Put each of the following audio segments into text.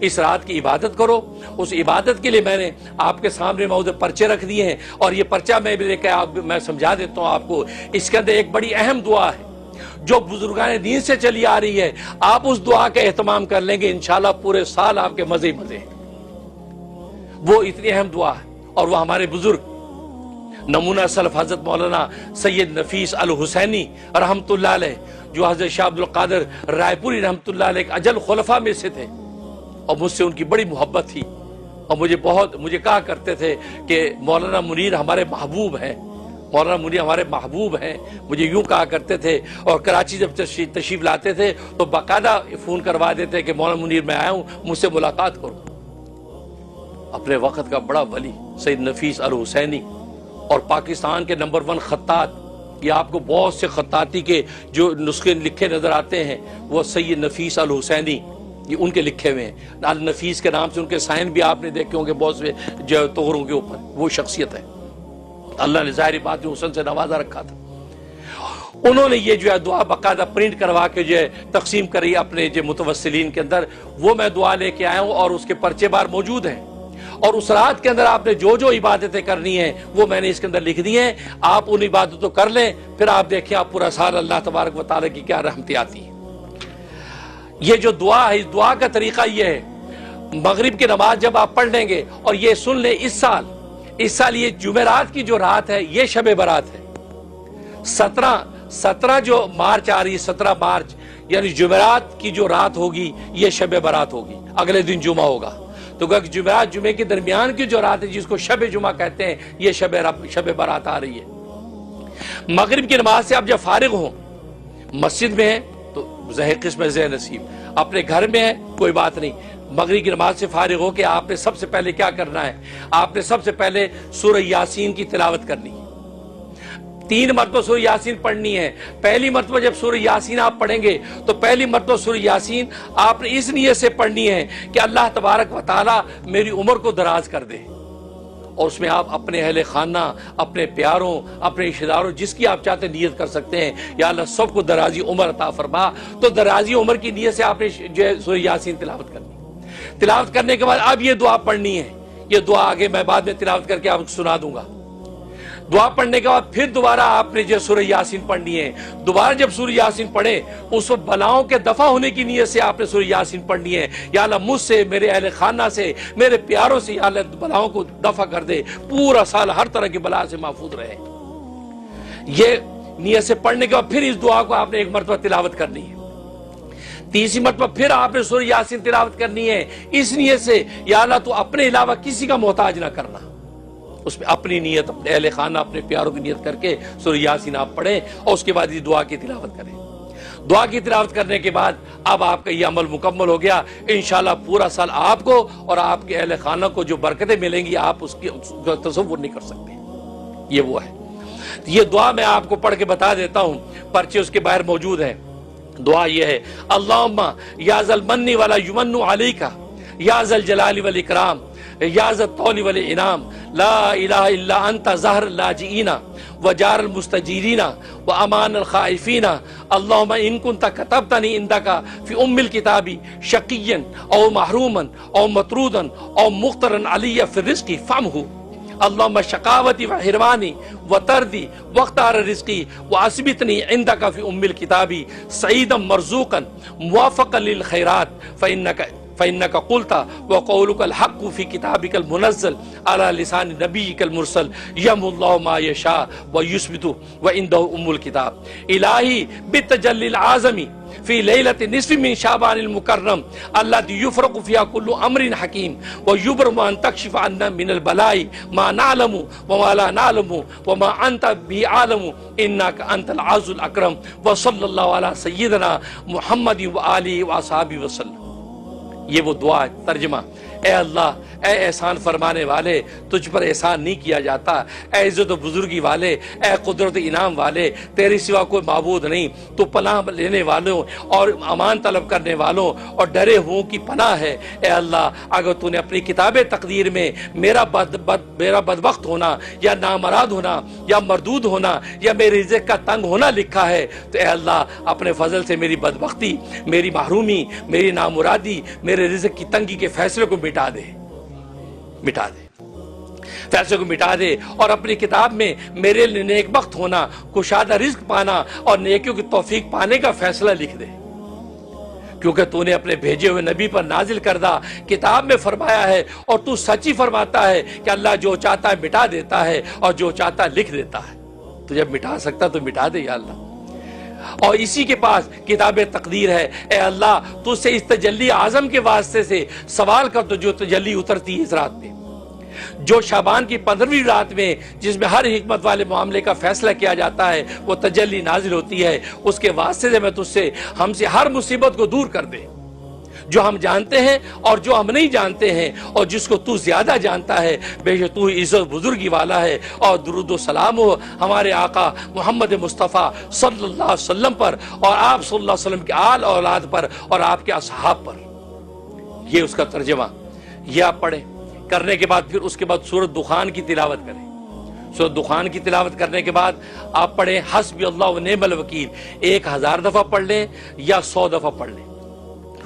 اس رات کی عبادت کرو۔ اس عبادت کے لیے میں نے آپ کے سامنے موضوع پرچے رکھ دیے ہیں، اور یہ پرچہ میں سمجھا دیتا ہوں آپ کو۔ اس کے اندر ایک بڑی اہم دعا ہے جو بزرگان دین سے چلی آ رہی ہے، آپ اس دعا کا اہتمام کر لیں گے، انشاءاللہ پورے سال آپ کے مزے ہی مزے ہیں۔ وہ اتنی اہم دعا ہے، اور وہ ہمارے بزرگ نمونہ سلف حضرت مولانا سید نفیس الحسینی رحمۃ اللہ علیہ، جو حضرت شاہ عبد القادر رائے پوری رحمۃ اللہ علیہ اجل خلفاء میں سے تھے، اور مجھ سے ان کی بڑی محبت تھی، اور مجھے کہا کرتے تھے کہ مولانا منیر ہمارے محبوب ہیں، مولانا منیر ہمارے محبوب ہیں، مجھے یوں کہا کرتے تھے۔ اور کراچی جب تشریف لاتے تھے تو باقاعدہ فون کروا دیتے کہ مولانا منیر میں آیا ہوں، مجھ سے ملاقات کرو۔ اپنے وقت کا بڑا ولی سید نفیس الحسینی، اور پاکستان کے نمبر 1 خطاط، یہ آپ کو بہت سے خطاطی کے جو نسخے لکھے نظر آتے ہیں، وہ سید نفیس الحسینی، یہ ان کے لکھے ہوئے ہیں۔ النفیس کے نام سے ان کے سائن بھی آپ نے دیکھے ہوں گے بہت سے جو توغروں کے اوپر، وہ شخصیت ہے، اللہ نے ظاہری بات جو حسن سے نوازا رکھا تھا۔ انہوں نے یہ جو ہے دعا باقاعدہ پرنٹ کروا کے جو ہے تقسیم کری اپنے جو متوسلین کے اندر، وہ میں دعا لے کے آیا ہوں، اور اس کے پرچے بار موجود ہیں، اور اس رات کے اندر آپ نے جو عبادتیں کرنی ہیں وہ میں نے اس کے اندر لکھ دی ہیں۔ آپ ان عبادتوں کر لیں، پھر آپ دیکھیں آپ پورا سال اللہ تبارک و تعالیٰ کی کیا رحمتیں آتی ہیں۔ یہ جو دعا ہے، اس دعا کا طریقہ یہ ہے، مغرب کی نماز جب آپ پڑھ لیں گے، اور یہ سن لیں اس سال یہ جمعرات کی جو رات ہے یہ شب برات ہے۔ 17 جو مارچ آ رہی ہے، 17 مارچ یعنی جمعرات کی جو رات ہوگی یہ شب برات ہوگی، اگلے دن جمعہ ہوگا۔ تو جمعرات جمعے کے درمیان کی جو رات ہے جس کو شب جمعہ کہتے ہیں، یہ شب برات آ رہی ہے۔ مغرب کی نماز سے آپ جب فارغ ہوں، مسجد میں ہیں تو زہ قسم زہ نصیب، اپنے گھر میں ہے کوئی بات نہیں، مغرب کی نماز سے فارغ ہو کے آپ نے سب سے پہلے کیا کرنا ہے؟ آپ نے سب سے پہلے سورہ یاسین کی تلاوت کرنی ہے۔ 3 مرتبہ سورہ یاسین پڑھنی ہے۔ پہلی مرتبہ جب سورہ یاسین آپ پڑھیں گے تو پہلی مرتبہ سورہ یاسین آپ نے اس نیت سے پڑھنی ہے کہ اللہ تبارک و تعالیٰ میری عمر کو دراز کر دے، اور اس میں آپ اپنے اہل خانہ، اپنے پیاروں، اپنے رشتہ داروں، جس کی آپ چاہتے نیت کر سکتے ہیں، یا اللہ سب کو درازی عمر عطا فرما۔ تو درازی عمر کی نیت سے آپ نے جو ہے سورہ یاسین تلاوت کرنی۔ تلاوت کرنے کے بعد اب یہ دعا پڑھنی ہے، یہ دعا آگے میں بعد میں تلاوت کر کے آپ کو سنا دوں گا۔ دعا پڑھنے کے بعد پھر دوبارہ آپ نے جو سورہ یاسین پڑھنی ہے، دوبارہ جب سورہ یاسین پڑھیں اس وقت بلاؤں کے دفع ہونے کی نیت سے آپ نے سورہ یاسین پڑھنی ہے۔ یا اللہ مجھ سے، میرے اہل خانہ سے، میرے پیاروں سے یا اللہ بلاؤں کو دفع کر دے، پورا سال ہر طرح کی بلا سے محفوظ رہے۔ یہ نیت سے پڑھنے کے بعد پھر اس دعا کو آپ نے ایک مرتبہ تلاوت کرنی ہے۔ تیسری مرتبہ پھر آپ نے سورہ یاسین تلاوت کرنی ہے، اس نیت سے یا اللہ تو اپنے علاوہ کسی کا محتاج نہ کرنا۔ اس میں اپنی نیت، اپنے اہل خانہ، اپنے پیاروں کی نیت کر کے سورہ یاسین آپ پڑھیں، اور اس کے بعد یہ دعا کی تلاوت کریں۔ دعا کی تلاوت کرنے کے بعد اب آپ کا یہ عمل مکمل ہو گیا۔ انشاءاللہ پورا سال آپ کو اور آپ کے اہل خانہ کو جو برکتیں ملیں گی آپ اس کی تصور نہیں کر سکتے۔ یہ وہ ہے، یہ دعا میں آپ کو پڑھ کے بتا دیتا ہوں، پرچے اس کے باہر موجود ہیں۔ دعا یہ ہے، اللہم یا ذا المن ولا یمن علیک یا ذا الجلال والاکرام یا ذا الطول والانعام لا الہ الا انت ظہر اللاجئین وجار المستجیرین وامان الخائفین اللہم ان کنت کتبتنی عندک فی ام الکتاب شقیا او محروما او مطرودا او مخترا علی فی الرزق فامہ اللہم شقاوتی و حروانی و تردی واختار رزقی و اثبتنی عندک فی ام الکتاب سعیدا مرزوقا موافقا للخیرات فإنك قلت وقولك الحق في كتابك المنزل على لسان نبيك المرسل يمحو الله ما يشاء ويثبت وعنده أم الكتاب إلهي بالتجلي العظم في ليلة نصف من شعبان المكرم الذي يفرق فيها كل أمر حكيم ويبرم أن تكشف عنا من البلاء ما نعلم وما لا نعلم وما أنت به عالم إنك أنت العز الأكرم وصلى الله على سيدنا محمد وآله وأصحابه وسلم۔ یہ وہ دعا ہے۔ ترجمہ، اے اللہ، اے احسان فرمانے والے، تجھ پر احسان نہیں کیا جاتا، اے عزت و بزرگی والے، اے قدرت انعام والے، تیری سوا کوئی معبود نہیں، تو پناہ لینے والوں اور امان طلب کرنے والوں اور ڈرے ہوں کی پناہ ہے۔ اے اللہ، اگر تو نے اپنی کتاب تقدیر میں میرا بدبخت ہونا یا نامراد ہونا یا مردود ہونا یا میرے رزق کا تنگ ہونا لکھا ہے تو اے اللہ اپنے فضل سے میری بدبختی، میری محرومی، میری نامرادی، میرے رزق کی تنگی کے فیصلے کو مٹا دے، مٹا دے، فیصلے کو مٹا دے، اور اپنی کتاب میں میرے لیے نیک بخت ہونا، کشادہ رزق پانا اور نیکیوں کی توفیق پانے کا فیصلہ لکھ دے، کیونکہ تو نے اپنے بھیجے ہوئے نبی پر نازل کردہ کتاب میں فرمایا ہے، اور تو سچ ہی فرماتا ہے کہ اللہ جو چاہتا ہے مٹا دیتا ہے اور جو چاہتا ہے لکھ دیتا ہے، تو جب مٹا سکتا تو مٹا دے یا اللہ۔ اور اسی کے پاس کتاب تقدیر ہے، اے اللہ تو سے اس تجلی اعظم کے واسطے سے سوال کر تو جو تجلی اترتی ہے اس رات میں، جو شعبان کی 15ویں رات میں، جس میں ہر حکمت والے معاملے کا فیصلہ کیا جاتا ہے، وہ تجلی نازل ہوتی ہے، اس کے واسطے سے میں تجھ سے ہم سے ہر مصیبت کو دور کر دے، جو ہم جانتے ہیں اور جو ہم نہیں جانتے ہیں، اور جس کو تو زیادہ جانتا ہے، بے شک تو عزت بزرگی والا ہے۔ اور درود و سلام ہو ہمارے آقا محمد مصطفیٰ صلی اللہ علیہ وسلم پر، اور آپ صلی اللہ علیہ وسلم کے آل اولاد پر اور آپ کے اصحاب پر۔ یہ اس کا ترجمہ، یہ آپ پڑھیں، کرنے کے بعد پھر اس کے بعد سورۃ دخان کی تلاوت کریں۔ سورۃ دخان کی تلاوت کرنے کے بعد آپ پڑھیں حسبی اللہ و نعم الوکیل، 1000 دفعہ پڑھ لیں یا 100 دفعہ پڑھ لیں۔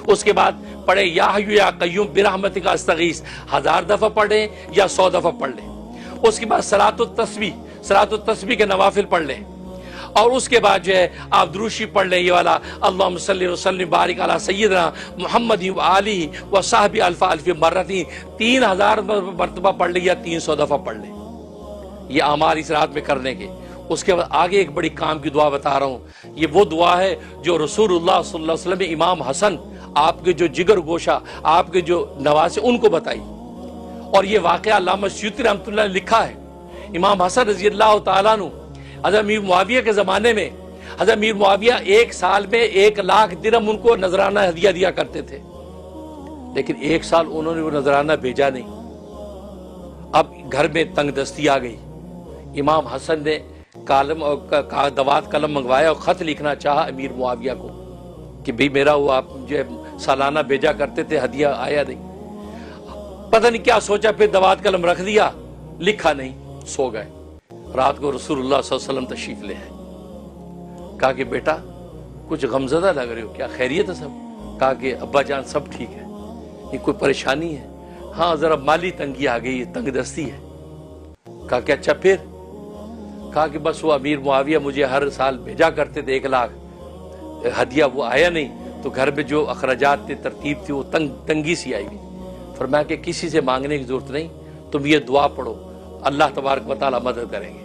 اس کے بعد پڑھیں یا حی یا قیوم برحمتک استغیث، 1000 دفعہ پڑھیں یا 100 دفعہ پڑھ لیں۔ اس کے بعد صلاۃ التسبیح کے نوافل پڑھ لیں، اور اس کے بعد جو ہے آپ درود شریف پڑھ لیں، یہ والا اللہم صلی وسلم بارک علی سیدنا محمد و آلہ و صحبہ الف الف مرتین، 3000 مرتبہ پڑھ لیں یا 300 دفعہ پڑھ لیں۔ یہ اعمال اس رات میں کرنے کے۔ اس کے بعد آگے ایک بڑی کام کی دعا بتا رہا ہوں، یہ وہ دعا ہے جو رسول اللہ صلی اللہ علیہ وسلم نے امام حسن، آپ کے جو جگر گوشہ، آپ کے جو نواسے، ان کو بتائی، اور یہ واقعہ علامہ سیوطی رحمۃ اللہ نے لکھا ہے۔ امام حسن رضی اللہ تعالیٰ عنہ حضرت امیر معاویہ کے زمانے میں، حضرت امیر معاویہ 1 سال میں 1,00,000 درہم ان کو نذرانہ ہدیہ دیا کرتے تھے، لیکن 1 سال انہوں نے وہ نذرانہ بھیجا نہیں۔ اب گھر میں تنگ دستی آ گئی، امام حسن نے دوات قلم منگوایا اور خط لکھنا چاہا امیر معاویہ کو کہ بھئی میرا وہ آپ جو سالانہ بھیجا کرتے تھے ہدیہ آیا نہیں۔ پتہ نہیں کیا سوچا، پھر دوات قلم رکھ دیا، لکھا نہیں، سو گئے۔ رات کو رسول اللہ صلی اللہ علیہ وسلم تشریف لے آئے، کہا کہ بیٹا کچھ غمزدہ لگ رہے ہو، کیا خیریت ہے سب؟ کہا کہ ابا جان سب ٹھیک ہے، یہ کوئی پریشانی ہے؟ ہاں ذرا مالی تنگی آ گئی، تنگ دستی ہے۔ کہا کہ اچھا پھر؟ کہا کہ بس وہ امیر معاویہ مجھے ہر سال بھیجا کرتے تھے 1,00,000 ہدیہ، وہ آیا نہیں، تو گھر میں جو اخراجات تھے، ترتیب تھی، وہ تنگی سی آئی گئی۔ فرمایا کہ کسی سے مانگنے کی ضرورت نہیں، تم یہ دعا پڑھو، اللہ تبارک و تعالیٰ مدد کریں گے۔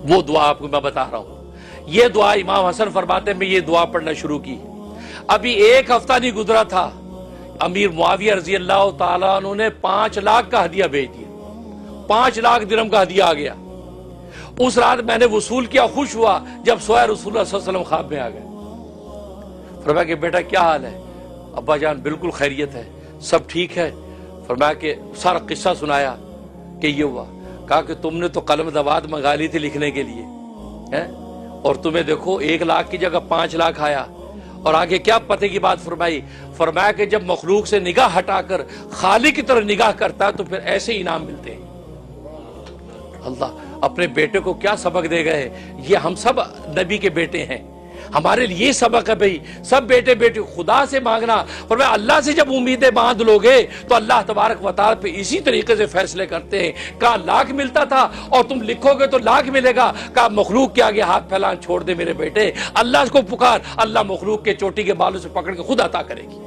وہ دعا آپ کو میں بتا رہا ہوں، یہ دعا امام حسن فرماتے ہیں میں یہ دعا پڑھنا شروع کی، ابھی 1 ہفتہ نہیں گزرا تھا، امیر معاویہ رضی اللہ تعالیٰ عنہ نے 5 لاکھ کا ہدیہ بھیج دیا، 5 لاکھ درہم کا ہدیہ آ گیا۔ اس رات میں نے وصول کیا، خوش ہوا، جب سویا رسول اللہ صلی اللہ علیہ وسلم خواب میں آ گئے۔ فرمایا کہ بیٹا کیا حال ہے؟ ابا جان بالکل خیریت ہے، سب ٹھیک ہے۔ فرمایا کہ سارا قصہ سنایا کہ یہ ہوا۔ کہا کہ تم نے تو قلم دوات منگا لی تھی لکھنے کے لیے، اور تمہیں دیکھو 1,00,000 کی جگہ 5 لاکھ آیا۔ اور آگے کیا پتے کی بات فرمائی؟ فرمایا کہ جب مخلوق سے نگاہ ہٹا کر خالق کی طرف نگاہ کرتا ہے تو پھر ایسے انعام ملتے ہیں۔ اللہ اپنے بیٹے کو کیا سبق دے گئے، یہ ہم سب نبی کے بیٹے ہیں، ہمارے لیے سبق ہے بھئی، سب بیٹے بیٹے خدا سے مانگنا۔ فرمایا اللہ سے جب امیدیں باندھ لوگے تو اللہ تبارک و تعالیٰ پہ اسی طریقے سے فیصلے کرتے ہیں۔ کہا 1,00,000 ملتا تھا اور تم لکھو گے تو 1,00,000 ملے گا۔ کہا مخلوق کے آگے ہاتھ پھیلانا چھوڑ دے میرے بیٹے، اللہ کو پکار، اللہ مخلوق کے چوٹی کے بالوں سے پکڑ کے خود عطا کرے گی۔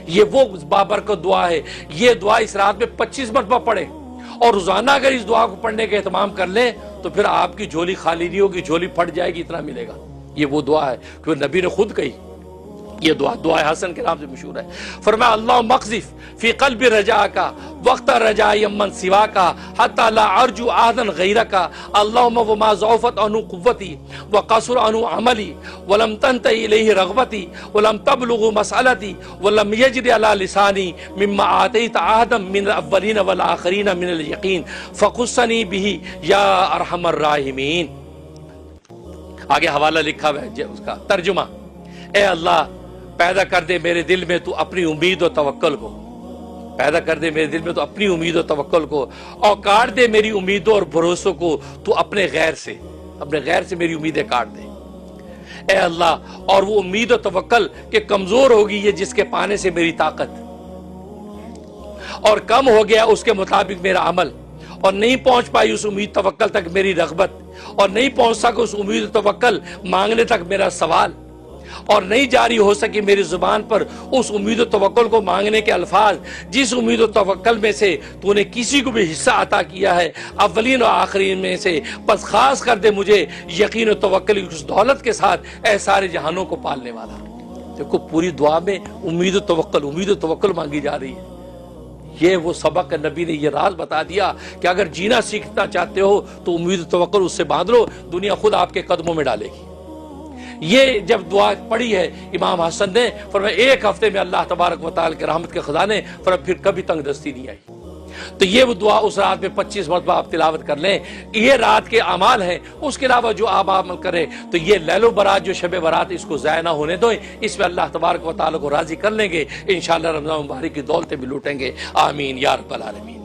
یہ وہ بابرکت دعا ہے، یہ دعا اس رات میں 25 مرتبہ پڑھیں، اور روزانہ اگر اس دعا کو پڑھنے کا اہتمام کر لیں تو پھر آپ کی جھولی خالی نہیں ہوگی، جھولی پھٹ جائے گی، اتنا ملے گا۔ یہ وہ دعا ہے کیونکہ نبی نے خود کہی، یہ دعا حسن کے نام سے مشہور ہے۔ فرمایا اللہم اقذف فی قلب رجاءک وقت رجاء من سواک حتی لا ارجو احدا غیرک اللہم وما ضعفت عنہ قوتی وقصر عنہ عملی ولم تنتهی الیہ رغبتی ولم تبلغ مسألتی ولم یجر علی لسانی مما آتیت احدا من الاولین والآخرین من الیقین فخصنی بہ یا ارحم الراحمین۔ آگے حوالہ لکھا ہوا ہے اس کا ترجمہ، اے اللہ پیدا کر دے میرے دل میں تو اپنی امید و توکل کو، پیدا کر دے میرے دل میں تو اپنی امید و توکل کو، اور کاٹ دے میری امیدوں اور بھروسوں کو تو اپنے غیر سے میری امیدیں کاٹ دے۔ اے اللہ، اور وہ امید و توکل کہ کمزور ہوگی یہ جس کے پانے سے میری طاقت، اور کم ہو گیا اس کے مطابق میرا عمل، اور نہیں پہنچ پائی اس امید توکل تک میری رغبت، اور نہیں پہنچ سکا اس امید توکل مانگنے تک میرا سوال، اور نہیں جاری ہو سکی میری زبان پر اس امید و توکل کو مانگنے کے الفاظ جس امید و توکل میں سے تو نے کسی کو بھی حصہ عطا کیا ہے اولین و آخرین میں سے، پس خاص کر دے مجھے یقین و توکل کی اس دولت کے ساتھ اے سارے جہانوں کو پالنے والا۔ دیکھو پوری دعا میں امید و توکل مانگی جا رہی ہے۔ یہ وہ سبق نبی نے یہ راز بتا دیا کہ اگر جینا سیکھنا چاہتے ہو تو امید و توکل اس سے باندھ لو، دنیا خود آپ کے قدموں میں ڈالے گی۔ یہ جب دعا پڑھی ہے امام حسن نے، فرمایا ایک ہفتے میں اللہ تبارک و تعالی کے رحمت کے خزانے، فرمایا پھر کبھی تنگ دستی نہیں آئی۔ تو یہ وہ دعا اس رات میں 25 مرتبہ آپ تلاوت کر لیں، یہ رات کے اعمال ہیں۔ اس کے علاوہ جو آپ عمل کریں تو یہ لیل و برات جو شب برات اس کو ضائع نہ ہونے دو، اس میں اللہ تبارک و تعالی کو راضی کر لیں گے، انشاءاللہ رمضان مبارک کی دولتیں بھی لوٹیں گے۔ آمین یا رب العالمین۔